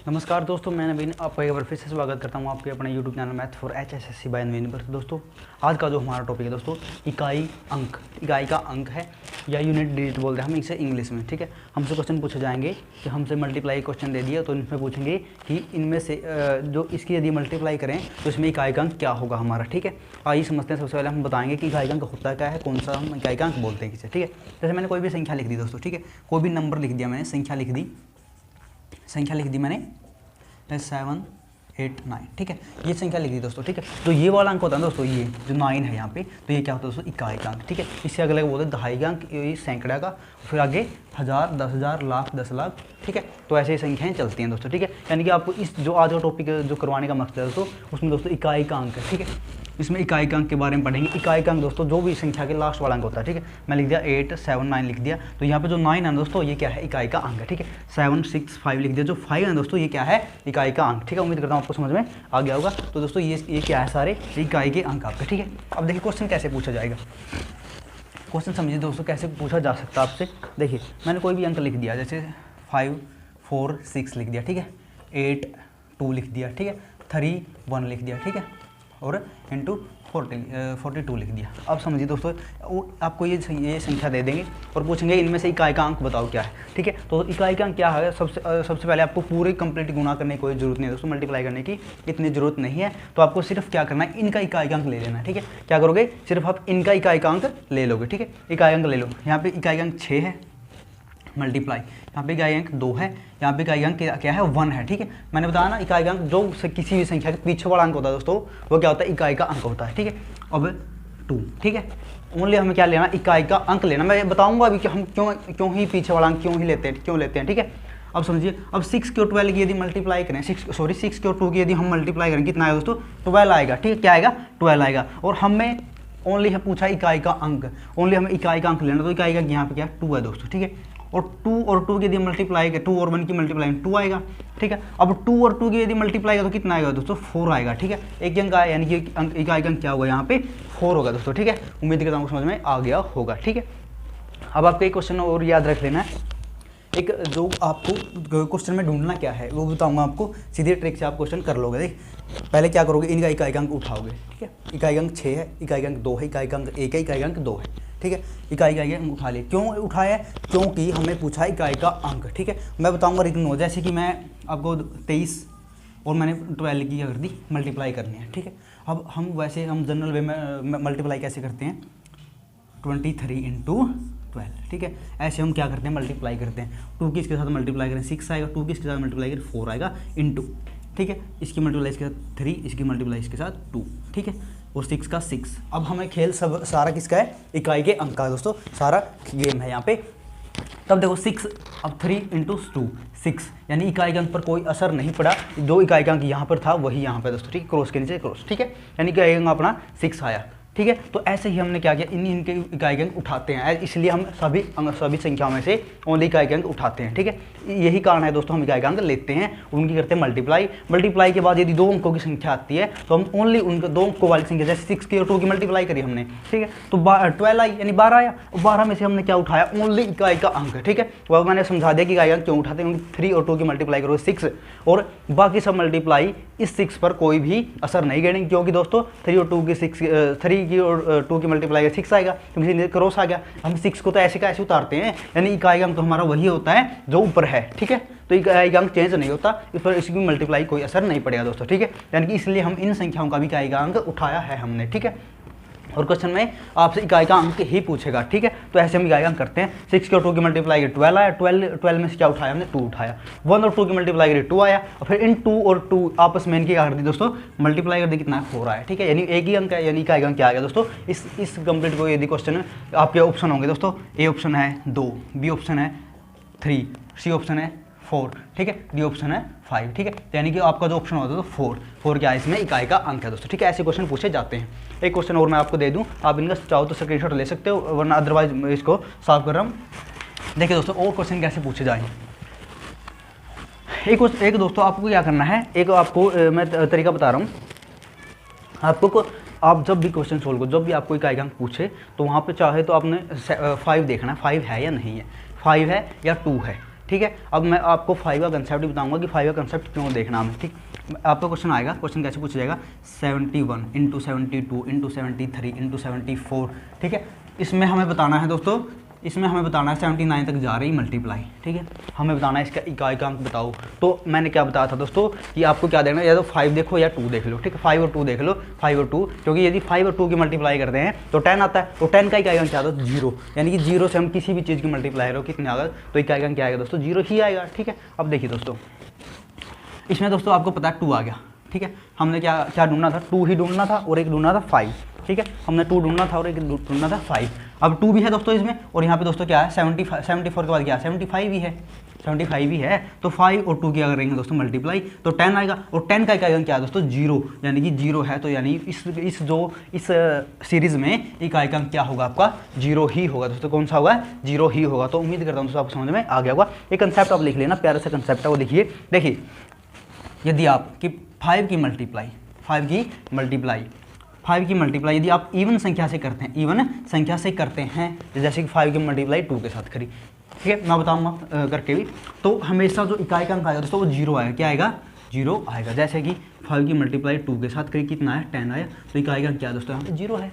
नमस्कार दोस्तों, मैं नवीन आपका एक बार फिर से स्वागत करता हूं आपके अपने YouTube channel math for HSSC by Naveen पर। दोस्तों आज का जो हमारा टॉपिक है दोस्तों, इकाई अंक, इकाई का अंक है या यूनिट डिजिट बोलते हैं हम इसे इंग्लिश में। ठीक है, हमसे क्वेश्चन पूछे जाएंगे कि हमसे मल्टीप्लाई क्वेश्चन दे दिया तो इनमें पूछेंगे कि इनमें से जो इसकी यदि मल्टीप्लाई करें तो इसमें इकाई का अंक क्या होगा हमारा। ठीक है, आइए समझते हैं। सबसे पहले हम बताएंगे कि इकाई का अंक होता क्या है, कौन सा हम इकाई का अंक बोलते हैं किसे। ठीक है, जैसे मैंने कोई भी संख्या लिख दी दोस्तों, ठीक है, कोई भी नंबर लिख दिया मैंने, संख्या लिख दी मैंने 7, 8, 9। ठीक है, ये संख्या लिख दी दोस्तों। ठीक है, तो ये वाला अंक होता है दोस्तों, ये जो 9 है यहाँ पे, तो ये क्या होता है दोस्तों, इकाई का अंक। ठीक है, इससे अगले बोलते हैं दहाई का अंक, ये सैकड़ा का, फिर आगे 1000, 10,000, लाख, 10 लाख। ठीक है, तो ऐसे ही संख्याएं चलती हैं दोस्तों। ठीक है, यानी कि आपको इस जो आज का टॉपिक जो करवाने का मकसद है दोस्तों, उसमें दोस्तों इकाई का अंक है। ठीक है, इसमें इकाई का अंक के बारे में पढ़ेंगे। इकाई का अंक दोस्तों जो भी संख्या के लास्ट वाला अंक होता है। ठीक है, मैं लिख दिया 8, 7, 9 लिख दिया, तो यहाँ पे जो 9 है दोस्तों, ये क्या है, इकाई का अंक है। ठीक है, 7, 6, 5 लिख दिया, जो 5 है दोस्तों, ये क्या है, इकाई का अंक। ठीक है, उम्मीद करता हूँ आपको समझ में आ गया होगा। तो दोस्तों ये क्या है, सारे इकाई के अंक आपके। ठीक है, अब देखिए क्वेश्चन कैसे पूछा जाएगा। क्वेश्चन समझिए दोस्तों कैसे पूछा जा सकता है आपसे। देखिए मैंने कोई भी अंक लिख दिया, जैसे 5, 4, 6 लिख दिया। ठीक है, 8, 2 लिख दिया। ठीक है, 3, 1 लिख दिया। ठीक है, और इंटू 42 लिख दिया। अब समझिए दोस्तों, आपको ये संख्या दे देंगे और पूछेंगे इनमें से इकाई का अंक बताओ क्या है। ठीक है, तो इकाई का अंक क्या है, सबसे पहले आपको पूरे कंप्लीट गुणा करने की कोई जरूरत नहीं है दोस्तों, मल्टीप्लाई करने की इतनी जरूरत नहीं है। तो आपको सिर्फ क्या करना है, इनका इकाई का अंक ले लेना है। ठीक है, क्या करोगे, सिर्फ आप इनका इकाई का अंक ले लोगे। ठीक है, इकाई अंक ले लो। यहाँ पे इकाई अंक 6 है, मल्टीप्लाई, यहाँ पे इकाई अंक 2 है, यहाँ पे इकाई अंक क्या है, 1 है। ठीक है, मैंने बताया ना, इकाई अंक जो किसी भी संख्या के पीछे वाला अंक होता है दोस्तों, वो क्या होता है, इकाई का अंक होता है। ठीक है, अब 2। ठीक है, ओनली हमें क्या लेना, इकाई का अंक लेना। मैं बताऊंगा अभी कि हम क्यों ही पीछे वाला अंक क्यों लेते हैं। ठीक है, अब समझिए, अब 6 की और 12 की यदि मल्टीप्लाई करें, 6 की और 2 की यदि हम मल्टीप्लाई करें, कितना आएगा दोस्तों, 12 आएगा। ठीक है, क्या आएगा, 12 आएगा। और हमें ओनली है पूछा इकाई का अंक, ओनली हमें इकाई का अंक लेना, तो इकाई का यहाँ पे क्या है, 2 है दोस्तों। ठीक है, और 2 की यदि मल्टीप्लाई करें, 2 और 1 की मल्टीप्लाई 2 आएगा। ठीक है, अब 2 और 2 की यदि मल्टीप्लाई करें तो कितना आएगा दोस्तों, 4 आएगा। ठीक है, एक अंक आया, यानी कि इकाई का अंक क्या होगा, यहाँ पे 4 होगा दोस्तों। ठीक है, उम्मीद करता हूँ समझ में आ गया होगा। ठीक है, अब आपको एक क्वेश्चन और याद रख लेना है, एक जो आपको क्वेश्चन में ढूंढना क्या है वो बताऊंगा आपको, सीधे ट्रिक से आप क्वेश्चन कर लोगे। देख पहले क्या करोगे, इनका इकाई का अंक उठाओगे। ठीक है, इकाई का अंक 6 है, इकाई का अंक 2 है, इकाई का अंक 1 है, इकाई का अंक 2 है। ठीक है, इकाई का अंक उठा लिए। क्यों उठाया, क्योंकि हमें पूछा इकाई का अंक। ठीक है, मैं बताऊंगा रीजन हो, जैसे कि मैं आपको 23 और मैंने 12 की कर दी, मल्टीप्लाई करनी है। ठीक है, अब हम जनरल वे में मल्टीप्लाई कैसे करते हैं, 23 इंटू 12। ठीक है, ऐसे हम क्या करते हैं, मल्टीप्लाई करते हैं। 2 की इसके साथ मल्टीप्लाई करें 6 आएगा, 2 की इसके साथ मल्टीप्लाई करें 4 आएगा, इंटू। ठीक है, इसकी मल्टीप्लाई इसके साथ 3, इसकी मल्टीप्लाई इसके साथ 2। ठीक है, और 6 का 6। अब हमें खेल सारा किसका है, इकाई के अंक का दोस्तों, सारा गेम है यहाँ पे। तब देखो 6, अब 3 इंटू 2 6, यानी इकाई के अंक पर कोई असर नहीं पड़ा, जो इकाई का अंक यहाँ पर था वही यहाँ पे दोस्तों। ठीक है, क्रॉस के नीचे क्रॉस। ठीक है, यानी इकाई अंक अपना 6 आया। ठीक है, तो ऐसे ही हमने क्या किया, इनके इकाई के अंक उठाते हैं, इसलिए हम सभी संख्याओं में से ओनली इकाई के अंक उठाते हैं। ठीक है, यही कारण है दोस्तों, हम इकाई का अंक लेते हैं, उनकी करते हैं मल्टीप्लाई के बाद यदि 2 अंकों की संख्या आती है तो हम ओनली उनके 2 अंकों वाली संख्या, जैसे 6 की और 2 की मल्टीप्लाई करी हमने। ठीक है, तो 12 आई, यानी 12 आया, 12 में से हमने क्या उठाया, ओनली इकाई का अंक। ठीक है, वह मैंने समझा दिया कि इकाई अंक क्यों उठाते हैं, क्योंकि 3 और 2 की मल्टीप्लाई करोगे 6, और बाकी सब मल्टीप्लाई इस 6 पर कोई भी असर नहीं करेंगे, क्योंकि दोस्तों 3 और 2 की मल्टीप्लाई 6 आएगा, क्योंकि क्रॉस आ गया। हम 6 को तो ऐसे का ऐसे उतारते हैं, यानी इकाई अंक तो हमारा वही होता है जो ऊपर है। ठीक है, तो इकाई अंक चेंज नहीं होता, इस पर इसकी मल्टीप्लाई कोई असर नहीं पड़ेगा दोस्तों। ठीक है, यानी कि इसलिए हम इन संख्याओं का भी इकाई का अंक उठाया है हमने। ठीक है, और क्वेश्चन में आपसे इकाई का अंक ही पूछेगा। ठीक है, तो ऐसे हम इकाई का अंक करते हैं। 6 की और 2 की मल्टीप्लाई 12 आया, 12 में से क्या उठाया हमने, 2 उठाया। 1 और 2 की मल्टीप्लाई करी 2 आया, और फिर इन 2 और 2 आपस में इनकी क्या कर दी दोस्तों, मल्टीप्लाई कर दी, कितना 4 आया। ठीक है, यानी एक ही अंक है, यानी इकाई का अंक क्या आ गया दोस्तों। इस कंप्लीट को यदि क्वेश्चन आपके ऑप्शन होंगे दोस्तों, ए ऑप्शन है 2, बी ऑप्शन है 3, सी ऑप्शन है 4, ठीक है, डी ऑप्शन है 5। ठीक है, यानी कि आपका जो ऑप्शन होता है तो 4 क्या है, इसमें इकाई का अंक है दोस्तों। ठीक है, ऐसे क्वेश्चन पूछे जाते हैं। एक क्वेश्चन और मैं आपको दे दूं, आप इनका चाहो तो स्क्रीनशॉट ले सकते हो, वरना अदरवाइज मैं इसको सॉल्व कर रहा हूँ। देखिए दोस्तों, और क्वेश्चन कैसे पूछे जाएंगे। एक दोस्तों आपको क्या करना है, एक आपको मैं तरीका बता रहा हूँ आपको। आप जब भी क्वेश्चन सोल्व करो, जब भी आपको इकाई का अंक पूछे, तो वहाँ पे चाहे तो आपने 5 देखना है, 5 है या नहीं है, 5 है या 2 है। ठीक है। अब मैं आपको 5 का कंसेप्ट भी बताऊंगा कि 5 का कंसेप्ट क्यों देखना हमें, ठीक। आपका क्वेश्चन आएगा, क्वेश्चन कैसे पूछा जाएगा, 71 इंटू 72 इंटू 73 इंटू 74, ठीक है। इसमें हमें बताना है दोस्तों, इसमें हमें बताना है 79 तक जा रही मल्टीप्लाई, ठीक है। हमें बताना है इसका इकाई का अंक बताओ। तो मैंने क्या बताया था दोस्तों कि आपको क्या देखना है, या तो 5 देखो या 2 देख लो, ठीक है। 5 और 2 देख लो, 5 और 2, क्योंकि यदि 5 और 2 की मल्टीप्लाई करते हैं तो 10 आता है, तो 10 का इकाई अंक क्या आता है, 0, यानी कि 0 से हम किसी भी चीज़ की मल्टीप्लाई करो कितने आएगा, तो इकाई अंक क्या आएगा दोस्तों, 0 ही आएगा, ठीक है। अब देखिए दोस्तों, इसमें दोस्तों आपको पता है 2 आ गया, ठीक है। हमने क्या क्या ढूंढना था, 2 ही ढूंढना था और एक ढूंढना था 5, ठीक है। हमने 2 ढूंढना था और एक ढूंढना था 5। अब 2 भी है दोस्तों इसमें, और यहाँ पे दोस्तों क्या है 74 के बाद क्या है 75 भी है, 75 भी है। तो 5 और 2 की अगर करेंगे दोस्तों मल्टीप्लाई तो 10 आएगा, और 10 का इकाई अंक क्या है दोस्तों, 0, यानी कि 0 है, तो यानी इस सीरीज में इकाई का अंक क्या होगा आपका, 0 ही होगा दोस्तों। कौन सा होगा, 0 ही होगा। तो उम्मीद करता हूँ दोस्तों आपको समझ में आ गया होगा। एक कंसेप्ट आप लिख लेना, प्यारा सा कंसेप्ट है वो, देखिए यदि आप कि 5 की मल्टीप्लाई यदि आप इवन संख्या से करते हैं, जैसे कि 5 की मल्टीप्लाई 2 के साथ करी, ठीक है। मैं बताऊंगा करके भी, तो हमेशा जो इकाई का अंक आएगा दोस्तों वो 0 आएगा, क्या आएगा, 0 आएगा। जैसे कि 5 की मल्टीप्लाई 2 के साथ करी, कितना है 10 आया, तो इकाई का अंक क्या है दोस्तों, यहाँ पे 0 है।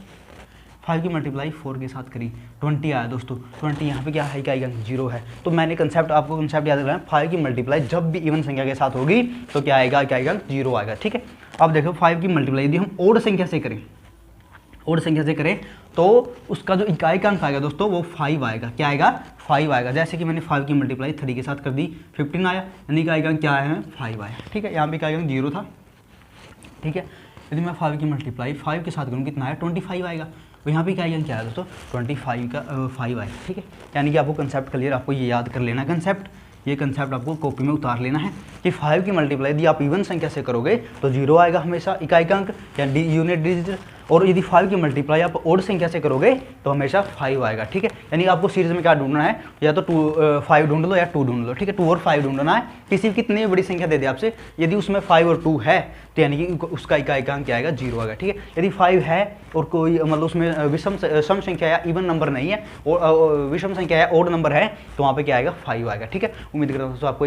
5 की मल्टीप्लाई 4 के साथ करी, 20 आया दोस्तों, 20 यहाँ पे क्या है, इकाई का अंक 0 है। तो मैंने आपको कंसेप्ट याद रखना है, 5 की मल्टीप्लाई जब भी इवन संख्या के साथ होगी तो क्या आएगा, इकाई का अंक 0 आएगा, ठीक है। अब देखो 5 की मल्टीप्लाई यदि हम ओड संख्या से करें तो उसका जो इकाई का अंक आएगा दोस्तों वो 5 आएगा, क्या आएगा, 5 आएगा। जैसे कि मैंने 5 की मल्टीप्लाई 3 के साथ कर दी, 15 आया, यानी इकाई का अंक क्या आया है, 5 आया, ठीक है। यहाँ पे इकाई का अंक 0 था, ठीक है। यदि मैं 5 की मल्टीप्लाई 5 के साथ करूँ कितना आया, 25 आएगा, तो यहाँ पे इकाई अंक क्या है दोस्तों, 25 का 5 आएगा, ठीक है। यानी कि आपको कंसेप्ट क्लियर, आपको ये याद कर लेना कंसेप्ट, ये कंसेप्ट आपको कॉपी में उतार लेना है कि 5 की मल्टीप्लाई यदि आप इवन संख्या से करोगे तो 0 आएगा हमेशा इकाई का अंक या यूनिट डिजिट, और यदि 5 की मल्टीप्लाई आप ओड संख्या से करोगे तो हमेशा 5 आएगा, ठीक है। यानी आपको सीरीज में क्या ढूंढना है, या तो 5 ढूंढ लो या 2 ढूंढ लो, ठीक है। 2 और 5 ढूंढना है, किसी कितनी बड़ी संख्या दे दे आपसे, यदि उसमें 5 और 2 है तो यानी कि उसका इकाई का अंक क्या आएगा, 0 आएगा, ठीक है। यदि 5 है और कोई मतलब उसमें सम संख्या या इवन नंबर नहीं है, और विषम संख्या या ओड नंबर है, तो वहाँ पे क्या आएगा, 5 आएगा, ठीक है। उम्मीद करता हूँ दोस्तों आपको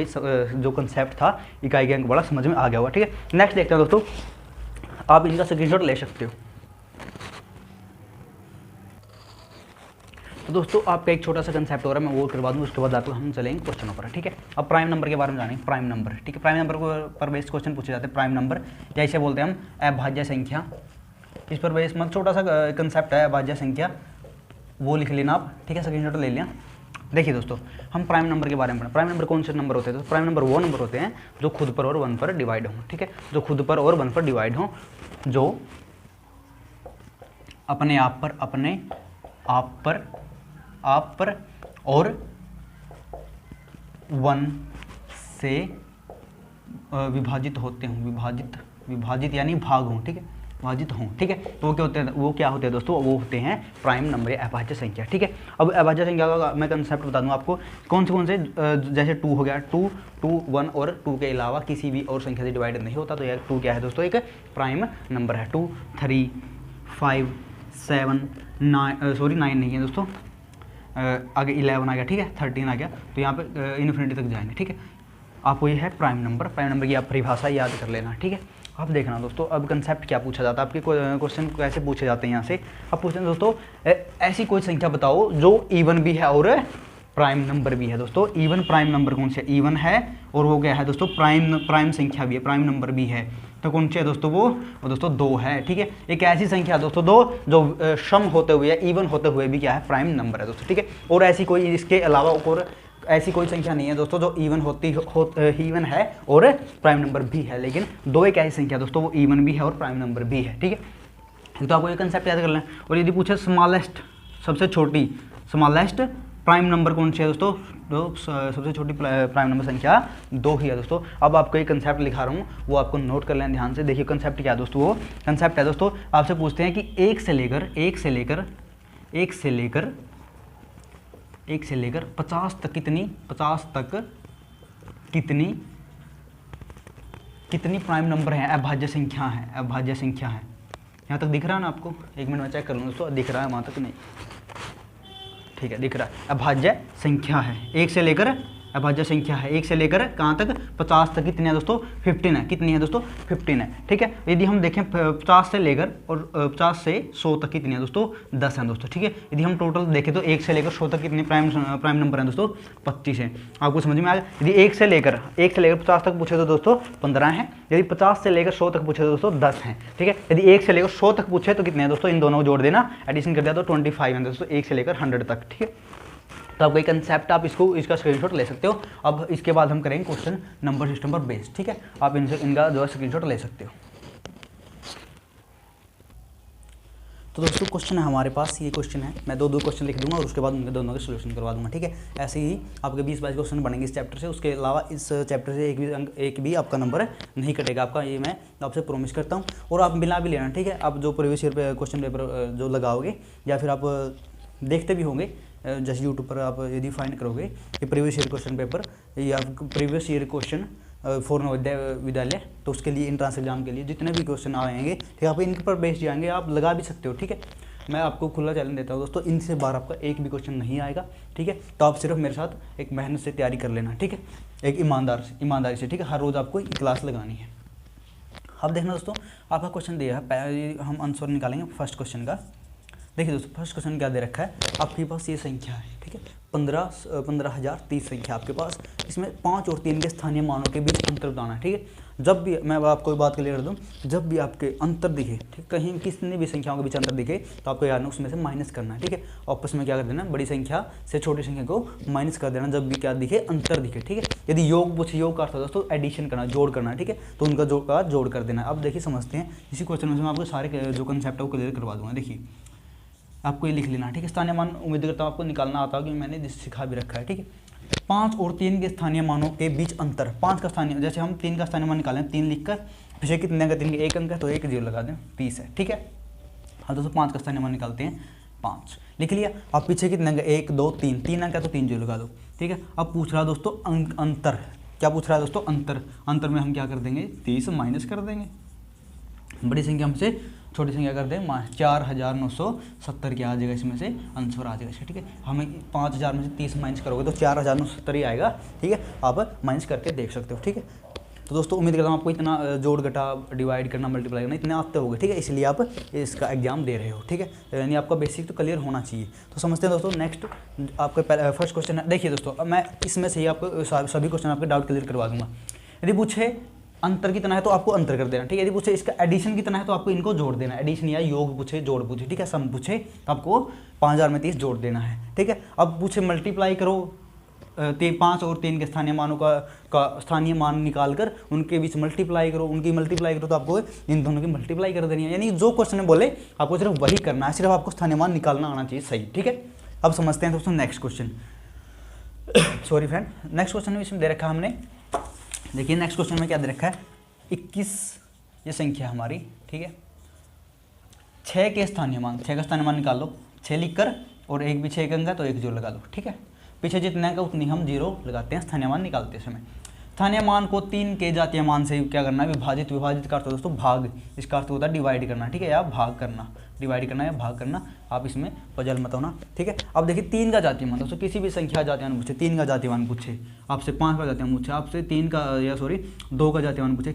जो कंसेप्ट था इकाई का अंक बड़ा समझ में आ गया होगा, ठीक है। नेक्स्ट देखते हैं दोस्तों, आप इनका स्क्रीनशॉट ले सकते हो। तो दोस्तों आपका एक छोटा सा कंसेप्ट हो रहा है, मैं वो करवा दूँ, उसके बाद आपको हम चलेंगे क्वेश्चनों पर, ठीक है। अब प्राइम नंबर के बारे में जानेंगे, प्राइम नंबर, ठीक है। प्राइम नंबर पर बेस्ड क्वेश्चन पूछे जाते हैं, प्राइम नंबर या इसे बोलते हैं हम अभाज्य संख्या। इस पर बेस्ड मतलब छोटा सा कंसेप्ट है अभाज्य संख्या, वो लिख लेना आप, ठीक है, स्क्रीनशॉट ले लिया। देखिए दोस्तों, हम प्राइम नंबर के बारे में पढ़ें। प्राइम नंबर कौन से नंबर होते हैं, तो प्राइम नंबर वो नंबर होते हैं जो खुद पर और 1 पर डिवाइड हों, ठीक है, जो खुद पर और 1 पर डिवाइड हों, जो अपने आप पर और 1 से विभाजित होते हों, विभाजित यानी भाग हों, ठीक है, विभाजित हों, ठीक है। तो वो क्या होते हैं दोस्तों, वो होते हैं प्राइम नंबर या अभाज्य संख्या, ठीक है। अब अभाज्य संख्या का मैं कंसेप्ट बता दूं आपको, कौन से जैसे 2 हो गया, 2, 1 और 2 के अलावा किसी भी और संख्या से डिवाइड नहीं होता, तो यार 2 क्या है दोस्तों, एक प्राइम नंबर है। 2, 3, 5, 7, 9 नहीं है दोस्तों, आगे 11 आ गया, ठीक है, 13 आ गया, तो यहाँ पे इन्फिनिटी तक जाएंगे, ठीक है। आपको ये है प्राइम नंबर की आप परिभाषा याद कर लेना, ठीक है। अब देखना दोस्तों, अब कंसेप्ट क्या पूछा जाता है, आपके क्वेश्चन कैसे पूछे जाते हैं यहाँ से। अब पूछते हैं दोस्तों, ऐसी कोई संख्या बताओ जो इवन भी है और प्राइम नंबर भी है दोस्तों। इवन प्राइम नंबर कौन से, इवन है और वो क्या है दोस्तों, प्राइम संख्या भी है, प्राइम नंबर भी है, तो कौन सी है दोस्तों, वो दोस्तों 2 है, ठीक है। एक ऐसी संख्या दोस्तों 2 जो सम होते हुए या इवन होते हुए भी क्या है, प्राइम नंबर है दोस्तों, ठीक है। और ऐसी कोई इसके अलावा और ऐसी कोई संख्या नहीं है दोस्तों जो इवन है और प्राइम नंबर भी है, लेकिन 2 एक ऐसी संख्या दोस्तों वो इवन भी है और प्राइम नंबर भी है, ठीक है। तो आपको ये कंसेप्ट याद कर लें। और यदि पूछे स्मॉलेस्ट, सबसे छोटी स्मॉलेस्ट प्राइम नंबर कौन सी है दोस्तों, तो सबसे छोटी प्राइम नंबर संख्या 2 ही है दोस्तों। अब आपको एक कंसेप्ट लिखा रहा हूँ, वो आपको नोट कर लें ध्यान से। देखिए कंसेप्ट क्या है दोस्तों, वो कंसेप्ट है दोस्तों, आपसे पूछते हैं कि 1 से लेकर 50 तक कितनी प्राइम नंबर है, अभाज्य संख्या है। यहाँ तक दिख रहा है ना आपको, एक मिनट में चेक कर लूँ दोस्तों, दिख रहा है वहाँ तक नहीं, ठीक है, दिख रहा है, अभाज्य संख्या है 1 से लेकर अभाज्य संख्या है, 1 से लेकर कहाँ तक 50 तक कितनी है दोस्तों 15 है, कितनी है दोस्तों 15 है, ठीक है। यदि हम देखें 50 से लेकर और 50 से 100 तक कितनी है दोस्तों 10 है दोस्तों, ठीक है। यदि हम टोटल देखें तो 1 से लेकर 100 तक कितने प्राइम नंबर हैं दोस्तों 25 है। आपको समझ में आ गया। यदि 1 से लेकर 50 तक पूछे तो दोस्तों 15 है, यदि 50 से लेकर 100 तक पूछे तो दोस्तों 10 है, ठीक है। यदि 1 से लेकर 100 तक पूछे तो कितने हैं दोस्तों, इन दोनों को जोड़ देना, एडिशन कर दिया तो 25 है दोस्तों 1 से लेकर 100 तक, ठीक है। तो आपका कंसेप्ट आप इसका स्क्रीनशॉट ले सकते हो। अब इसके बाद हम करेंगे क्वेश्चन नंबर सिस्टम पर बेस्ड, ठीक है। आप इनका जो है स्क्रीनशॉट ले सकते हो। तो दोस्तों क्वेश्चन है हमारे पास, ये क्वेश्चन है, मैं दो क्वेश्चन लिख दूंगा और उसके बाद उनके दोनों के सोल्यूशन करवा दूंगा, ठीक है। ऐसे ही आपके 20-22 क्वेश्चन बनेंगे इस चैप्टर से। उसके अलावा इस चैप्टर से एक भी आपका नंबर नहीं कटेगा आपका, ये मैं आपसे प्रॉमिस करता हूँ। और आप मिला भी लेना, ठीक है। आप जो प्रीवियस ईयर पे क्वेश्चन पेपर जो लगाओगे या फिर आप देखते भी होंगे, जैसे यूट्यूब पर आप यदि फाइंड करोगे कि प्रीवियस ईयर क्वेश्चन पेपर या previous year question for Navodaya Vidyalaya, तो उसके लिए एंट्रेंस एग्जाम के लिए जितने भी क्वेश्चन आएंगे, ठीक है, आप इन पर बेस्ड जाएंगे, आप लगा भी सकते हो, ठीक है। मैं आपको खुला चैलेंज देता हूँ दोस्तों, इनसे बार आपका एक भी क्वेश्चन नहीं आएगा, ठीक है। तो आप सिर्फ मेरे साथ एक मेहनत से तैयारी कर लेना, ठीक है, एक ईमानदारी से, ठीक है। हर रोज़ आपको क्लास लगानी है। अब देखना दोस्तों, आपका क्वेश्चन दिया है, हम आंसर निकालेंगे फर्स्ट क्वेश्चन का। देखिए दोस्तों, फर्स्ट क्वेश्चन क्या दे रखा है, आपके पास ये संख्या है, ठीक है, 15,030 संख्या आपके पास। इसमें 5 और 3 के स्थानीय मानों के बीच अंतर बताना है, ठीक है। जब भी मैं आपको बात क्लियर कर दूं, जब भी आपके अंतर दिखे, ठीक, कहीं कितनी भी संख्याओं के बीच अंतर दिखे तो आपको याद उसमें से माइनस करना है, ठीक है। आपस में क्या कर देना, बड़ी संख्या से छोटी संख्या को माइनस कर देना जब भी क्या दिखे, अंतर दिखे, ठीक है। यदि योग पूछे, योग का अर्थ दोस्तों एडिशन करना, जोड़ करना, ठीक है, तो उनका जोड़ कर देना। अब देखिए समझते हैं इसी क्वेश्चन में, मैं आपको सारे जो कंसेप्ट है वो क्लियर करवा दूंगा। देखिए आपको ये लिख लेना, ठीक है। स्थानीय मान उम्मीद करता हूँ आपको निकालना आता है, क्योंकि मैंने सिखा भी रखा है, ठीक है। 5 और 3 के स्थानीय मानों के बीच अंतर, 5 का स्थानीय, जैसे हम 3 का स्थानीय मान निकालें, 3 लिखकर पीछे कितने का 3 के 1 अंक है तो 1 0 लगा दें, 30 है, ठीक है। हाँ दोस्तों 5 का स्थानीय मान निकालते हैं, 5 लिख लिया। अब पीछे कितने का 1 2 3 अंक है तो 3 0 लगा दो, ठीक है। अब पूछ रहा दोस्तों अंतर, क्या पूछ रहा है दोस्तों, अंतर में हम क्या कर देंगे, 30 माइनस कर देंगे, बड़ी संख्या हमसे छोटी संख्या कर दें, 4970 क्या आ जाएगा, इसमें से आंसर आ जाएगा, ठीक है। हमें 5000 में से 30 माइनस करोगे तो 4970 ही आएगा, ठीक है। आप माइनस करके देख सकते हो, ठीक है। तो दोस्तों उम्मीद करता हूँ आपको इतना जोड़ घटा डिवाइड करना मल्टीप्लाई करना इतने आते होंगे, ठीक है, इसलिए आप इसका एग्जाम दे रहे हो, ठीक है। यानी आपका बेसिक तो क्लियर होना चाहिए। तो समझते हैं दोस्तों, नेक्स्ट आपका फर्स्ट क्वेश्चन है। देखिए दोस्तों, अब मैं इसमें से ही आपको सभी क्वेश्चन आपके डाउट क्लियर करवा दूंगा। यदि पूछे अंतर कितना है तो आपको अंतर कर देना, ठीक है। यदि पूछे इसका एडिशन कितना है तो आपको इनको जोड़ देना, एडिशन या योग पूछे, जोड़ पूछे, ठीक है, सम पूछे तो आपको 5000 में 30 जोड़ देना है, ठीक है। अब पूछे मल्टीप्लाई करो 5 और 3 के स्थानीय मानों का स्थानीय मान निकाल कर उनके बीच मल्टीप्लाई करो तो आपको इन दोनों की मल्टीप्लाई कर देनी है। यानी जो क्वेश्चन बोले आपको सिर्फ वही करना है, सिर्फ आपको स्थानीय मान निकालना आना चाहिए, सही, ठीक है। अब समझते हैं दोस्तों next question. Sorry friend, next question में इसमें दे रखा है हमने, देखिए नेक्स्ट क्वेश्चन में क्या दे रखा है, 21 ये संख्या हमारी, ठीक है। 6 के स्थानीय मान, 6 का स्थानीय मान निकाल लो, 6 लिखकर और एक भी 6 का अंक है तो 1 0 लगा दो, ठीक है। पीछे जितने का उतनी हम 0 लगाते हैं स्थानीय मान निकालते समय। स्थानीय मान को 3 के जातीय मान से क्या करना है, विभाजित का अर्थ दोस्तों भाग, इसका अर्थ होता है डिवाइड करना, ठीक है, या भाग करना, डिवाइड करना या भाग करना, आप इसमें पजल मत होना, ठीक है। अब देखिए 3 का जातीय मान दोस्तों, किसी भी संख्या जातीय मान पूछे, 3 का जातीय मान पूछे आपसे, 5 का जातीय मान पूछे आपसे, 2 का जातीय मान पूछे,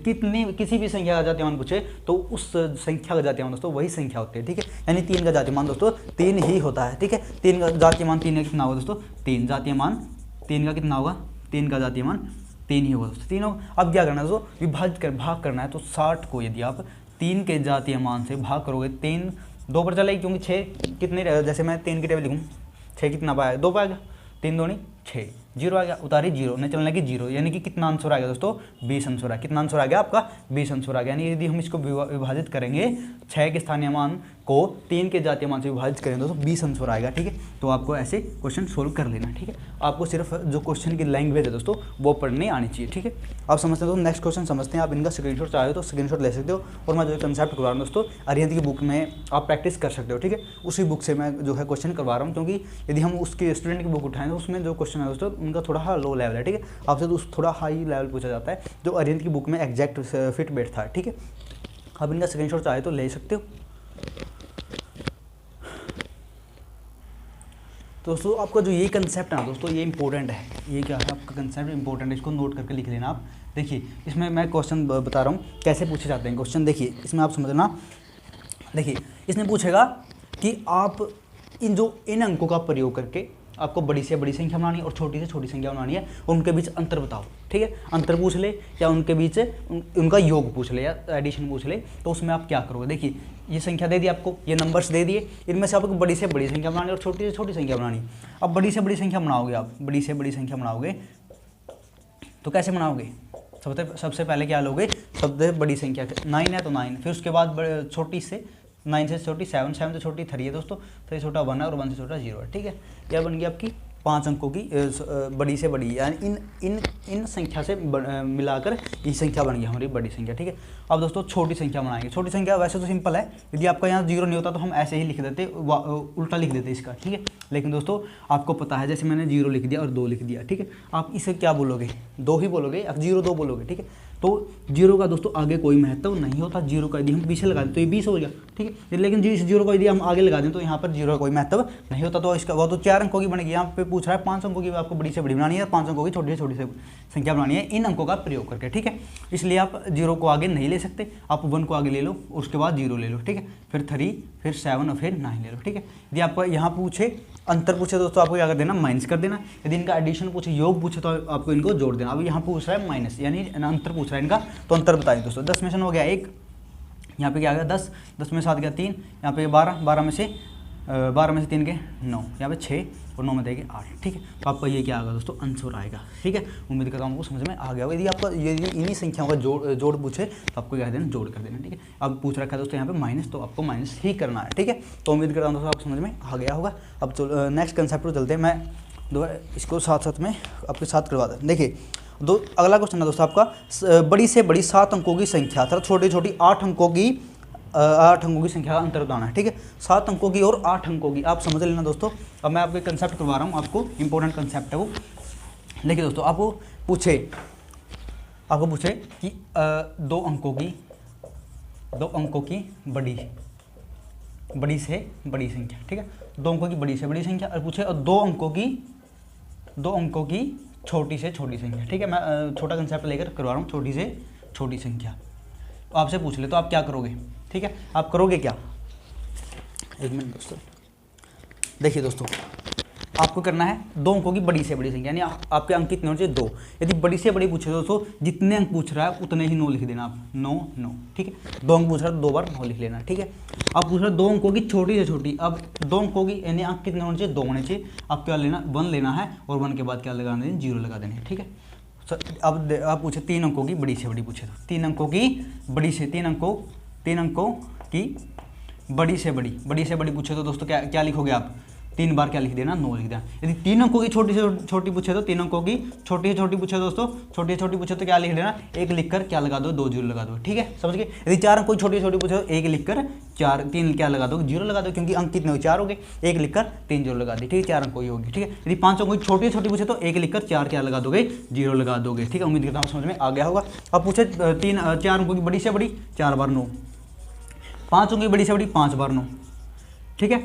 किसी भी संख्या का जातीय मान पूछे तो उस संख्या का जातीय मान दोस्तों वही संख्या होती है, ठीक है। यानी 3 का जातीय मान दोस्तों 3 ही होता है, ठीक है। 3 का जातीय मान 3 का कितना होगा दोस्तों, 3 जातीय मान 3 का कितना होगा, 3 का जातीय मान 3 ही होगा दोस्तों, 3 होगा। अब क्या करना है दोस्तों, विभाजित कर भाग करना है, तो 60 को यदि आप 3 के जातीय मान से भाग करोगे, 3 2 पर चलेगी, क्योंकि 6 कितने, जैसे मैं 3 की टेबल लिखूँ, 6 कितना पाएगा, 2 पाएगा, 3 दूनी 6, 0 आ गया, उतारी 0 नहीं चलने की 0, यानी कि कितना आंसर आ गया दोस्तों, 20 आंसर आ गया। कितना आंसर आ गया आपका, 20 आंसर आ गया। यानी यदि हम इसको विभाजित करेंगे, 6 के स्थानीय मान को 3 के जातीय मान से विभाजित करेंगे दोस्तों 20 आंसर आएगा, ठीक है। तो आपको ऐसे क्वेश्चन सोल्व कर लेना, ठीक है। आपको सिर्फ जो क्वेश्चन की लैंग्वेज है दोस्तों वो पढ़ने आनी चाहिए, ठीक है। आप समझते हो, नेक्स्ट क्वेश्चन समझते हैं। आप इनका स्क्रीनशॉट चाहे तो स्क्रीनशॉट ले सकते हो, और मैं जो कंसेप्ट करवा रहा हूँ दोस्तों अरिहंत की बुक में आप प्रैक्टिस कर सकते हो, ठीक है। उसी बुक से मैं जो है क्वेश्चन करवा रहा हूँ, क्योंकि यदि हम उसके स्टूडेंट की बुक उठाएं तो उसमें जो क्वेश्चन है दोस्तों उनका थोड़ा लो लेवल है, ठीक है। आपसे तो थोड़ा हाई लेवल पूछा जाता है, जो अरिहंत की बुक में एग्जैक्ट फिट बैठता है, ठीक है। आप इनका स्क्रीनशॉट चाहे तो ले सकते हो। तो दोस्तों आपका जो ये कंसेप्ट है ना दोस्तों, ये इंपॉर्टेंट है। ये क्या है आपका कंसेप्ट इंपॉर्टेंट है, इसको नोट करके लिख लेना आप। देखिए इसमें मैं क्वेश्चन बता रहा हूँ कैसे पूछे जाते हैं क्वेश्चन। देखिए इसमें आप समझना, देखिए इसने पूछेगा कि आप इन अंकों का प्रयोग करके आपको बड़ी से बड़ी संख्या बनानी है और छोटी से छोटी संख्या बनानी है और उनके बीच अंतर बताओ। ठीक है, अंतर पूछ ले या उनके बीच उनका योग पूछ ले या एडिशन पूछ ले, तो उसमें आप क्या करोगे। देखिए ये संख्या दे दी आपको, ये नंबर्स दे दिए, इनमें से आपको बड़ी से बड़ी संख्या बनानी है और छोटी से छोटी संख्या बनानी है। अब बड़ी से बड़ी संख्या बनाओगे आप, बड़ी से बड़ी संख्या बनाओगे तो कैसे बनाओगे। सबसे पहले क्या लोगे, सबसे बड़ी संख्या 9 है तो 9, फिर उसके बाद छोटी से 9 से छोटी 7, 7 से छोटी 3 है दोस्तों, 3 से छोटा 1 है और 1 से छोटा 0 है। ठीक है, यह बन गई आपकी 5 अंकों की बड़ी से बड़ी, यानी इन संख्या से मिलाकर ये संख्या बन गई हमारी बड़ी संख्या। ठीक है, अब दोस्तों छोटी संख्या बनाएंगे। छोटी संख्या वैसे तो सिंपल है, यदि आपका यहाँ 0 नहीं होता तो हम ऐसे ही लिख देते, उल्टा लिख देते इसका। ठीक है, लेकिन दोस्तों आपको पता है, जैसे मैंने 0 लिख दिया और 2 लिख दिया। ठीक है, आप इसे क्या बोलोगे, 2 ही बोलोगे, आप 0 2 बोलोगे। ठीक है, तो 0 का दोस्तों आगे कोई महत्व नहीं होता। 0 का यदि हम पीछे लगा दें तो ये 20 हो गया। ठीक है, लेकिन जिस 0 को यदि हम आगे लगा दें तो यहाँ पर 0 का कोई महत्व नहीं होता। तो इसका वो तो 4 अंकों की बनेगी। यहाँ पे पूछ रहा है 5 अंकों की आपको बड़ी से बड़ी बनानी है, 5 अंकों की छोटी से छोटी से संख्या बनानी है इन अंकों का प्रयोग करके। ठीक है, इसलिए आप 0 को आगे नहीं ले सकते, आप 1 को आगे ले लो, उसके बाद 0 ले लो। ठीक है, फिर 3, फिर 7 और फिर 9 ले लो। ठीक है, यदि आपको यहाँ पूछे अंतर पूछे दोस्तों आपको क्या कर देना, माइनस कर देना। यदि इनका एडिशन पूछे, योग पूछे, तो आपको इनको जोड़ देना। अब यहाँ पूछ रहा है माइनस, यानी अंतर पूछ रहा है इनका, तो अंतर बताइए दोस्तों। 10 में से 9 हो गया 1, यहाँ पे क्या आ गया 10, 10 में 7 गया 3, यहाँ पे 12, 12 में से 3 गए 9, यहाँ पे 6 और 9 में देंगे 8। ठीक है, तो आपका ये क्या आएगा दोस्तों, आंसर आएगा। ठीक है, उम्मीद करता हूँ आपको समझ में आ गया होगा। यदि आपका यदि इन्हीं संख्याओं का जोड़ पूछे तो आपको क्या देना, जोड़ कर देना। ठीक है, अब पूछ रखा है दोस्तों यहाँ पे माइनस, तो आपको माइनस ही करना है। ठीक है, तो उम्मीद करता हूँ दोस्तों आपको समझ में आ गया होगा। अब नेक्स्ट कंसेप्ट पर चलते हैं, मैं दोबारा इसको साथ में आपके साथ करवा दें। देखिए अगला क्वेश्चन है दोस्तों आपका, बड़ी से बड़ी 7 अंकों की संख्या तथा छोटी छोटी 8 अंकों की संख्या का अंतर बताना है। ठीक है, 7 अंकों की और 8 अंकों की, आप समझ लेना दोस्तों। अब मैं आपको कंसेप्ट करवा रहा हूँ, आपको इंपॉर्टेंट कंसेप्ट है वो। देखिए दोस्तों, आपको पूछे कि 2 अंकों की बड़ी से बड़ी संख्या। ठीक है, 2 अंकों की बड़ी से बड़ी संख्या, और पूछे 2 अंकों की छोटी से छोटी संख्या। ठीक है, मैं छोटा कंसेप्ट लेकर करवा रहा हूँ, छोटी से छोटी संख्या। तो आपसे पूछ ले तो आप क्या करोगे। ठीक है, आप करोगे क्या, एक मिनट दोस्तों। देखिए दोस्तों, आपको करना है 2 अंकों की बड़ी से बड़ी संख्या, यानी आपके अंक कितने होने चाहिए, 2। यदि बड़ी से बड़ी पूछे दोस्तों, जितने अंक पूछ रहा है उतने ही 9 लिख देना आप, 9 9। ठीक है, 2 अंक पूछ रहा है 2 बार 9 लिख लेना। ठीक है, आप पूछ रहे 2 अंकों की छोटी से छोटी, अब 2 अंकों की यानी अंक कितने होने चाहिए, 2 होने चाहिए। आप क्या लेना, 1 लेना है और 1 के बाद क्या लगा देना, 0 लगा देना है। ठीक है, अब आप पूछे 3 अंकों की बड़ी से बड़ी पूछे, तो 3 अंकों की बड़ी से 3 अंकों की बड़ी से बड़ी पूछे तो दोस्तों क्या लिखोगे आप, 3 बार क्या लिख देना, 9 लिख देना। यदि 3 अंकों की छोटी से छोटी पूछे तो 3 अंकों की छोटी से छोटी पूछे दोस्तों, छोटी से छोटी पूछे तो क्या लिख देना, 1 लिखकर क्या लगा दो, 2 0 लगा दो। ठीक है, समझ गए। यदि 4 अंकों की छोटी से छोटी पूछे तो 1 लिखकर 3 क्या लगा दो, 0 लगा दो, क्योंकि अंक कितने हो, 4 हो गए, 1 लिखकर 3 0 लगा दी। ठीक है, 4 अंकों की होगी। ठीक है, यदि 5 अंकों की छोटी से छोटी पूछे तो 1 लिखकर 4 क्या लगा दोगे, 0 लगा दोगे। ठीक है, उम्मीद करता हूँ समझ में आ गया होगा। अब पूछे 4 अंकों की बड़ी से बड़ी 4 बार 9, 5 अंकों की बड़ी से बड़ी 5 बार 9। ठीक है,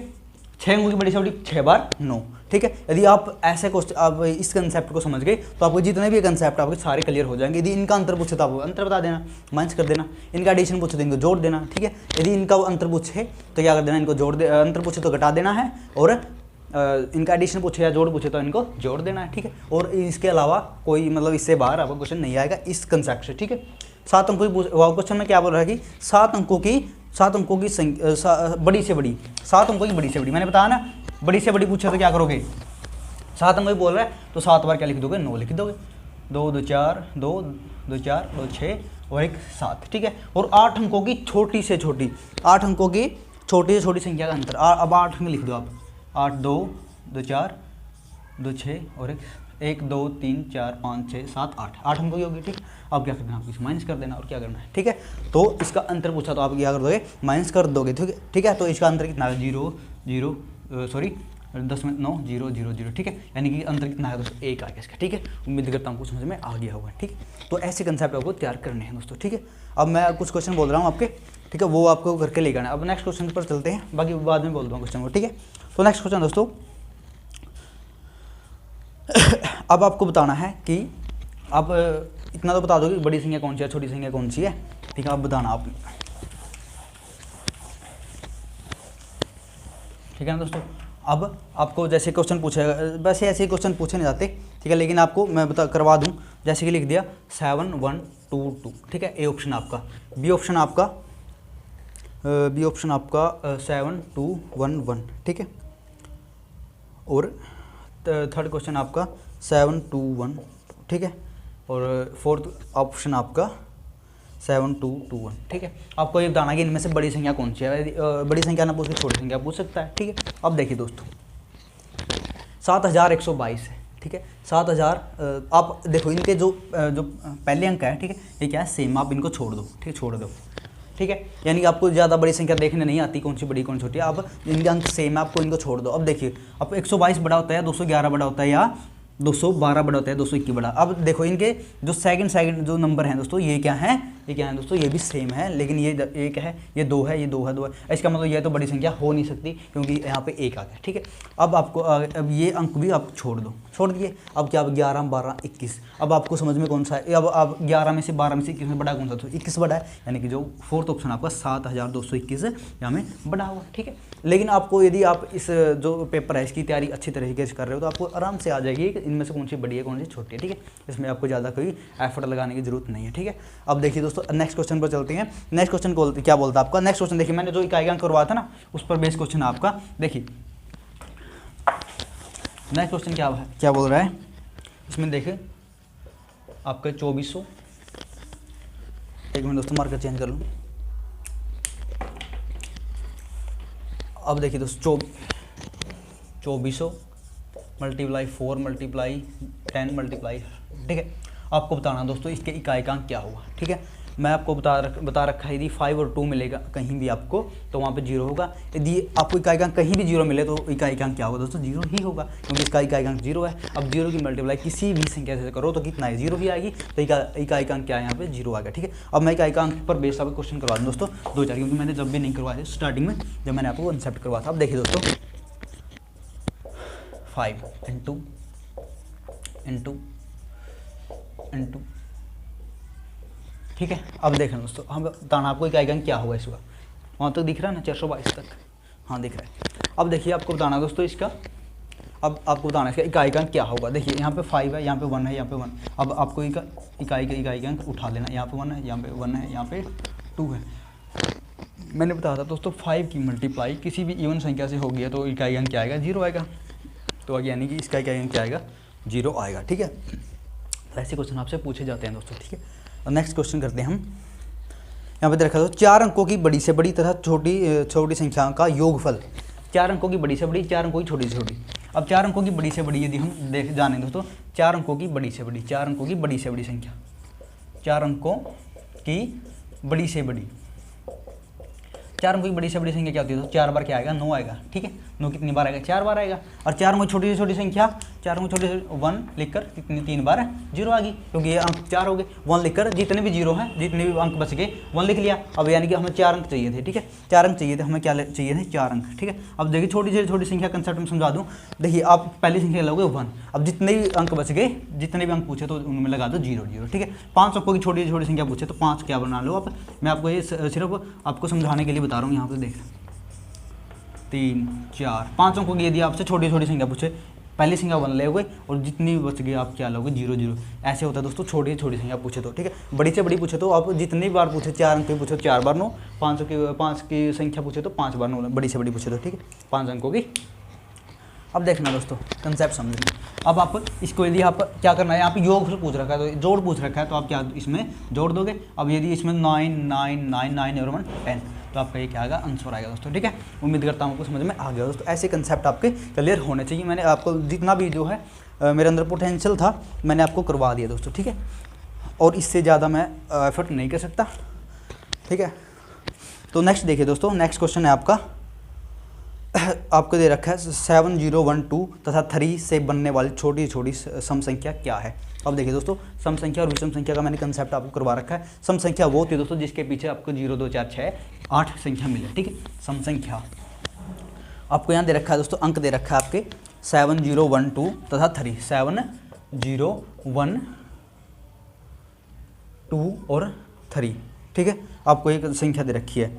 6 अंकों की बड़ी से बड़ी 6 बार 9। ठीक है, यदि आप ऐसे क्वेश्चन, आप इस कंसेप्ट को समझ गए तो आपको जितने भी कंसेप्ट आपके सारे क्लियर हो जाएंगे। यदि इनका अंतर पूछे तो आप अंतर बता देना, माइनस कर देना। इनका एडिशन पूछे तो इनको जोड़ देना। ठीक है, यदि इनका अंतर पूछे तो क्या कर देना, इनको अंतर पूछे तो घटा देना है, और इनका एडिशन पूछे या जोड़ पूछे तो इनको जोड़ देना है। ठीक है, और इसके अलावा कोई मतलब इससे बाहर आपको क्वेश्चन नहीं आएगा इस कंसेप्ट से। ठीक है, 7 अंकों की क्वेश्चन में क्या बोल रहा है कि 7 अंकों की बड़ी से बड़ी, 7 अंकों की बड़ी से बड़ी, मैंने बताया ना, बड़ी से बड़ी पूछे तो क्या करोगे, 7 अंकों की बोल रहा है तो 7 बार क्या लिख दोगे, 9 लिख दोगे। 2 2 4 2 2 4 2 6 और 1 7। ठीक है, और 8 अंकों की छोटी से छोटी, 8 अंकों की छोटी से छोटी संख्या का अंतर, अब 8 अंक लिख दो आप, 8 2 2 4 2 6 और 1 2 3 4 5 6 7 8 अंकों की होगी। ठीक, अब क्या करना है, आपको माइनस कर देना और क्या करना है। ठीक है, तो इसका अंतर पूछा तो आप क्या कर दोगे, माइनस कर दोगे। ठीक है, तो इसका अंतर कितना है, 0 0 सॉरी 10 में 9 0 0 0। ठीक है, यानी कि अंतर कितना है दोस्तों, 1 आ गया इसका। ठीक है, उम्मीद करता हूँ कुछ समझ में आ गया होगा। ठीक, तो ऐसे कंसेप्ट आपको तैयार करने हैं दोस्तों। ठीक है, अब मैं कुछ क्वेश्चन बोल रहा हूँ आपके, ठीक है, वो आपको करके लेकर आना। अब नेक्स्ट क्वेश्चन पर चलते हैं, बाकी बाद में बोल दूँगा क्वेश्चन को। ठीक है, तो नेक्स्ट क्वेश्चन दोस्तों, अब आपको बताना है कि आप इतना तो बता दो कि बड़ी संख्या कौन सी है, छोटी संख्या कौन सी है, ठीक है। अब बताना आप, ठीक है ना दोस्तों। अब आपको जैसे क्वेश्चन पूछेगा, वैसे ऐसे क्वेश्चन पूछे नहीं जाते, ठीक है, लेकिन आपको मैं करवा दूं। जैसे कि लिख दिया 7 1 2 2, ठीक है, ए ऑप्शन आपका। बी ऑप्शन आपका 7 2 1 1, ठीक है। और थर्ड क्वेश्चन आपका 7 2 1, ठीक है। और फोर्थ ऑप्शन आपका 7 2 2 1, ठीक है। आपको ये बताना कि इनमें से बड़ी संख्या कौन सी है। बड़ी संख्या ना पूछ के छोटी संख्या पूछ सकता है, ठीक है। अब देखिए दोस्तों 7122 है, ठीक है। 7000, आप देखो इनके जो पहले अंक है, ठीक है, ये क्या है, सेम, आप इनको छोड़ दो, ठीक है, छोड़ दो, ठीक है। यानी कि आपको ज़्यादा बड़ी संख्या देखने नहीं आती, कौन सी बड़ी कौन सी छोटी, अब इनके अंक सेम है, आपको इनको छोड़ दो। अब देखिए अब 122 बड़ा होता है, 211 बड़ा होता है, या 212 बड़ा होता है, 221 बड़ा। अब देखो इनके जो सेकंड जो नंबर हैं दोस्तों, ये क्या है, ये क्या है दोस्तों, ये भी सेम है, लेकिन ये क्या है, ये 2 है, ये 2 है, 2 है। इसका मतलब ये तो बड़ी संख्या हो नहीं सकती, क्योंकि यहाँ पे 1 आ गया, ठीक है। अब आपको अब ये अंक भी आप छोड़ दो, छोड़ दिए। अब क्या, अब 11 12 21, अब आपको समझ में कौन सा है। अब 11 में से 12 में से 21 में बड़ा कौन सा, तो 21 बड़ा है, यानी कि जो फोर्थ ऑप्शन आपका 7221 यहाँ में बड़ा हुआ, ठीक है। लेकिन आपको यदि आप इस जो पेपर है इसकी तैयारी अच्छी तरीके से कर रहे हो, तो आपको आराम से आ जाएगी कि इनमें से कौन सी बड़ी है कौन सी छोटी है, ठीक है। इसमें आपको ज़्यादा कोई एफर्ट लगाने की जरूरत नहीं है, ठीक है। अब देखिए दोस्तों नेक्स्ट क्वेश्चन पर चलते हैं। नेक्स्ट क्वेश्चन को क्या बोलता है आपका, नेक्स्ट क्वेश्चन देखिए, मैंने जो इकाई अंक करवाया था ना, उस पर बेस क्वेश्चन आपका। देखिए नेक्स्ट क्वेश्चन क्या बोल रहा है इसमें, देखिए आपका 2400, एक मिनट दोस्तों मार्कर चेंज कर लूँ। अब देखिए दोस्तों 2400 मल्टीप्लाई 4 मल्टीप्लाई 10 मल्टीप्लाई, ठीक है। आपको बताना दोस्तों इसके इकाई का अंक क्या होगा, ठीक है। मैं आपको बता रखा है, यदि 5 और 2 मिलेगा कहीं भी आपको, तो वहाँ पे 0 होगा। यदि आपको इकाई का अंक कहीं भी 0 मिले, तो इकाई का अंक क्या होगा दोस्तों, 0 ही होगा, क्योंकि इसका इकाई का अंक 0 है। अब 0 की मल्टीप्लाई किसी भी संख्या से करो तो कितना है, 0 ही आएगी, तो इकाई का अंक क्या है, यहाँ पे 0 आ गया, ठीक है। अब मैं इकाई का अंक पर बेस आपको क्वेश्चन करवा दूँ दोस्तों 2-4, क्योंकि मैंने जब भी नहीं करवाया स्टार्टिंग में, जब मैंने आपको कंसेप्ट करवाया था। अब देखिए दोस्तों 5 इंटू, ठीक है। अब देखें दोस्तों, हम बताना आपको इकाई का अंक क्या होगा इसका, वहाँ तक दिख रहा है ना, 422 तक, हाँ दिख रहा है। अब देखिए आपको बताना दोस्तों इसका, अब आपको बताना इसका इकाई का अंक क्या होगा। देखिए यहाँ पे 5 है, यहाँ पे 1 है, यहाँ पे 1। अब आपको इकाई का अंक उठा लेना, यहाँ पे 1 है, यहाँ पे 1 है, यहाँ पे 2 है। मैंने बताया था दोस्तों 5 की मल्टीप्लाई किसी भी इवन संख्या से हो गया तो इकाई अंक क्या आएगा, 0 आएगा। तो यानी कि इसका इकाई अंक क्या आएगा, 0 आएगा, ठीक है। ऐसे क्वेश्चन आपसे पूछे जाते हैं दोस्तों, ठीक है। और नेक्स्ट क्वेश्चन करते हैं हम, यहाँ पे देखा तो 4 अंकों की बड़ी से बड़ी तथा छोटी संख्या का योगफल। 4 अंकों की बड़ी से बड़ी, 4 अंकों की छोटी से छोटी। अब 4 अंकों की बड़ी से बड़ी यदि हम जाने दोस्तों, 4 अंकों की बड़ी से बड़ी, 4 अंकों की बड़ी से बड़ी संख्या, 4 अंकों की बड़ी से बड़ी, 4 अंकों की बड़ी से बड़ी संख्या क्या होती है, तो 4 बार क्या आएगा, 9 आएगा, ठीक है। 9 कितनी बार आएगा, 4 बार आएगा। और 4 अंकों छोटी से छोटी संख्या, 4 अंकों छोटी से 1 लिखकर कितनी 3 बार 0 आ गई, क्योंकि ये अंक 4 हो गए। 1 लिखकर जितने भी 0 हैं, जितने भी अंक बच गए 1 लिख लिया। अब यानी कि हमें 4 अंक चाहिए थे, ठीक है, 4 अंक चाहिए थे, हमें क्या चाहिए थे, 4 अंक, ठीक है। अब देखिए छोटी से छोटी संख्या कंसेप्ट में समझा दूँ। देखिए आप पहली संख्या लोगे 1, अब जितने भी अंक बच गए, जितने भी अंक पूछे तो उनमें लगा दो 0 0, ठीक है। 5 अंकों की छोटी से छोटी संख्या पूछे तो 5 क्या बना लो आप। मैं आपको ये सिर्फ आपको समझाने के लिए बता रहा हूँ। यहाँ पे देख 3 4 5 अंकों की यदि आपसे छोटी छोटी संख्या पूछे, पहली संख्या 1 लोगे और जितनी भी बच गई आप क्या लोगे, 0 0। ऐसे होता है दोस्तों, छोटी छोटी संख्या पूछे तो, ठीक है। बड़ी से बड़ी पूछे तो आप जितनी बार पूछे, 4 अंक की पूछे 4 बार 9, 5 की संख्या पूछे तो 5 बार 9, बड़ी से बड़ी पूछे तो, ठीक है, 5 अंकों की। अब देखना दोस्तों कंसेप्ट समझना। अब आप इसको यदि आप क्या करना है, यहाँ पे योग पूछ रखा है तो जोड़ पूछ रखा है, तो आप क्या इसमें जोड़ दोगे। अब यदि इसमें 9 9 9 9 और 1 10, तो आपका ये क्या आएगा, आंसर आएगा दोस्तों, ठीक है। उम्मीद करता हूँ आपको समझ में आ गया दोस्तों। ऐसे कंसेप्ट आपके क्लियर होने चाहिए। मैंने आपको जितना भी जो है मेरे अंदर पोटेंशियल था मैंने आपको करवा दिया दोस्तों, ठीक है। और इससे ज़्यादा मैं एफर्ट नहीं कर सकता, ठीक है। तो नेक्स्ट देखिए दोस्तों, नेक्स्ट क्वेश्चन है आपको दे रखा है 7 0 1 2 तथा 3 से बनने वाली छोटी छोटी सम संख्या क्या है। अब देखिए दोस्तों, सम संख्या और विषम संख्या का मैंने कंसेप्ट आपको करवा रखा है। सम संख्या वो होती है दोस्तों जिसके पीछे आपको 0 2 4 6 8 संख्या मिले, ठीक है। सम संख्या आपको यहाँ दे रखा है दोस्तों, अंक दे रखा है आपके 7012 तथा 3, 7012 और 3, ठीक है। आपको एक संख्या दे रखी है,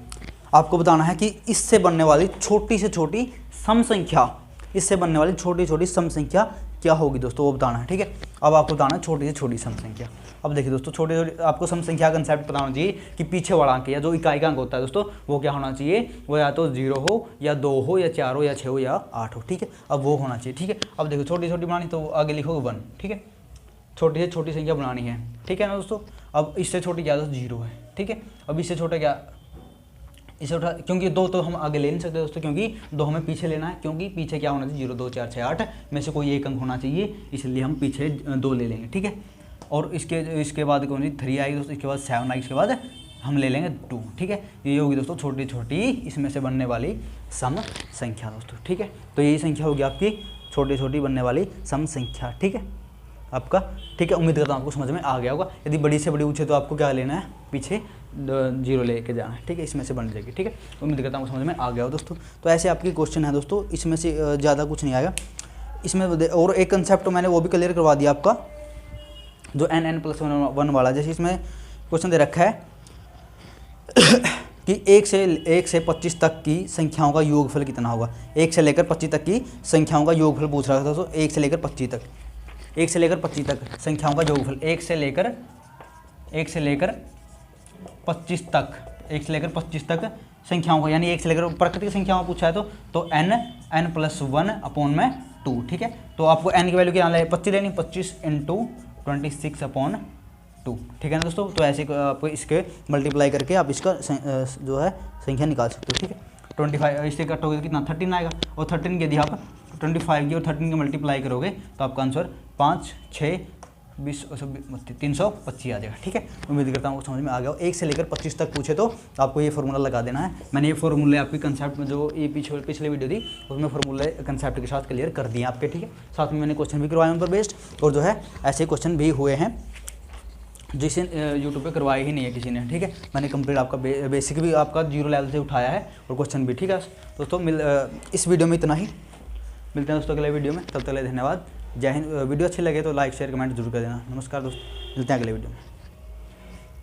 आपको बताना है कि इससे बनने वाली छोटी से छोटी सम संख्या, इससे बनने वाली छोटी छोटी सम संख्या क्या होगी दोस्तों, वो बताना है, ठीक है। अब आपको बताना है छोटी से छोटी सम संख्या। अब देखिए दोस्तों, छोटी छोटी आपको सम संख्या का कंसेप्ट पता होना चाहिए कि पीछे वाला अंक या जो इकाई का अंक होता है दोस्तों, वो क्या होना चाहिए, वो या तो 0 हो या 2 हो या 4 हो या 6 हो या 8 हो, ठीक है। अब वो होना चाहिए, ठीक है। अब देखो छोटी छोटी बनानी तो आगे लिखोगे 1, ठीक है। छोटी से छोटी संख्या बनानी है, ठीक है ना दोस्तों। अब इससे छोटी क्या दोस्तों 0 है, ठीक है। अब इससे छोटा क्या, इसे उठा, क्योंकि 2 तो हम आगे ले नहीं सकते दोस्तों, क्योंकि 2 हमें पीछे लेना है, क्योंकि पीछे क्या होना चाहिए 0 2 4 6 8 में से कोई एक अंक होना चाहिए, इसलिए हम पीछे 2 ले लेंगे, ठीक है। और इसके बाद कौन सी 3 आएगी दोस्तों, इसके बाद 7 आएगी, इसके बाद हम ले लेंगे 2, ठीक है। ये होगी दोस्तों छोटी छोटी इसमें से बनने वाली सम संख्या दोस्तों, ठीक है। तो यही संख्या होगी आपकी छोटी छोटी बनने वाली सम संख्या, ठीक है आपका, ठीक है। उम्मीद करता हूँ आपको समझ में आ गया होगा। यदि बड़ी से बड़ी पूछे तो आपको क्या लेना है, पीछे 0 लेके जाना है, ठीक है। इसमें से बन जाएगी, ठीक है। उम्मीद करता हूँ समझ में आ गया हो दोस्तों। तो ऐसे आपकी क्वेश्चन है दोस्तों, इसमें से ज़्यादा कुछ नहीं आएगा इसमें। और एक कंसेप्ट मैंने वो भी क्लियर करवा दिया आपका, जो n+1 वाला। जैसे इसमें क्वेश्चन दे रखा है कि 1 से 25 तक की संख्याओं का योगफल कितना होगा। 1 से लेकर 25 तक की संख्याओं का योगफल पूछ रहा था दोस्तों। 1 से लेकर 25 तक, 1 से लेकर 25 तक संख्याओं का योगफल, 1 से लेकर 25 तक, 1 से लेकर 25 तक संख्याओं का, यानी 1 से लेकर प्राकृतिक संख्याओं पूछा है तो n+1/2, ठीक है। तो आपको n की वैल्यू क्या लेनी, 25 लेनी, 25 × 26/2, ठीक है ना दोस्तों। तो ऐसे आपको इसके मल्टीप्लाई करके आप इसका जो है संख्या निकाल सकते हो, ठीक है। 25 इससे कट होगा कितना 13 आएगा, और 13 की यदि आप 25 की और 13 की मल्टीप्लाई करोगे तो आपका आंसर 5 6 20 325 आ जाएगा, ठीक है। उम्मीद करता हूँ समझ में आ गया हो। 1 से लेकर 25 तक पूछे तो आपको ये फार्मूला लगा देना है। मैंने ये फार्मूले आपके कंसेप्ट में जो ये पिछले वीडियो थी उसमें फार्मूले कंसेप्ट के साथ क्लियर कर दिए आपके, ठीक है। साथ में मैंने क्वेश्चन भी करवाए उन पर बेस्ड, और जो है ऐसे क्वेश्चन भी हुए हैं जिसे यूट्यूब पे करवाया ही नहीं है किसी ने, ठीक है। मैंने कंप्लीट आपका बेसिक भी आपका 0 लेवल से उठाया है और क्वेश्चन भी, ठीक है दोस्तों। इस वीडियो में इतना ही, मिलते हैं दोस्तों अगले वीडियो में, तब तक के लिए धन्यवाद, जय हिंद। वीडियो अच्छी लगे तो लाइक शेयर कमेंट जरूर कर देना। नमस्कार दोस्तों, मिलते हैं अगले वीडियो में।